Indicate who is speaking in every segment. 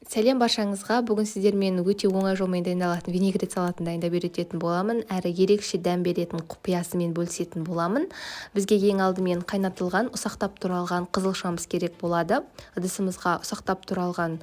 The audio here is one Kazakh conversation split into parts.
Speaker 1: Сәлем баршаңызға. Бүгін сіздермен өте оңай жолмен дайындалатын винегрет салатын дайындап үйрететін боламын. Әрі ерекше дәм беретін құпиясымен бөлісетін боламын. Бізге ең алдымен қайнатылған, ұсақтап туралған қызылшамыз керек болады. Ыдысымызға ұсақтап туралған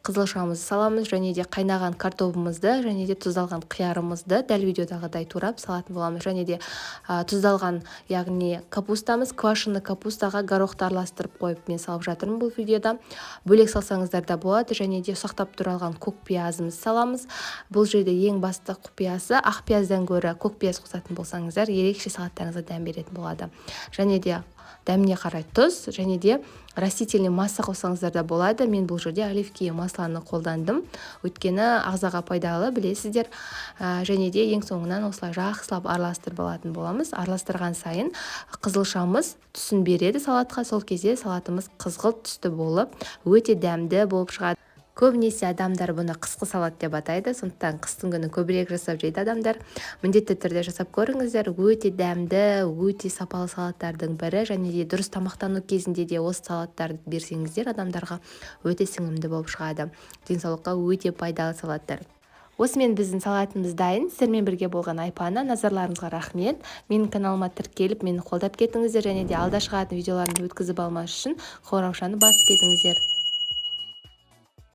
Speaker 1: қызылшамызды саламыз, және де қайнаған картобымызды, және де тұздалған қиярымызды дәл видеодағыдай турап салатын боламыз. Және де тұздалған, яғни капустамыз, квашеный капустаға горохты араластырып қойып мен салып жатырмын бұл видеода. Бөлек салсаңыздар да болады. Және де ұсақтап туралған көк пиязымызды саламыз. Бұл жерде ең басты құпиясы ақ пияздан гөрі көк пияз қосатын болсаңыздар, ерекше салаттарыңызға дәм беретін болады. Және де дәміне қарай тұз, және де растительный масса қосаңыздар да болады. Мен бұл жерде оливковое масланы қолдандым, өйткені ағзаға пайдалы, білесіздер. Және де ең соңынан осылай жақсылап араластырып алатын боламыз. Араластырған сайын қызылшамыз түсін береді салатқа. Сол кезде салатымыз қызғылт түсті болып, өте дәмді болып шығады. Көбінесе адамдар бұны қысқы салат деп атайды, сондықтан қыстың күні көбірек жасап жейді адамдар. Міндетті түрде жасап көріңіздер. Өте дәмді, өте сапалы салаттардың бірі, және де дұрыс тамақтану кезінде де осы салаттарды берсеңіздер, адамдарға өте сіңімді болып шығады. Денсаулыққа өте пайдалы салаттар. Осымен біздің салатымыз дайын. Сіздермен бірге болған Айпана. Назарларыңызға рахмет. Менің каналыма тіркеліп, мені қолдап кетіңіздер, және де алда шығатын видеоларымды өткізіп алмас үшін қоңыраушаны басып кетіңіздер.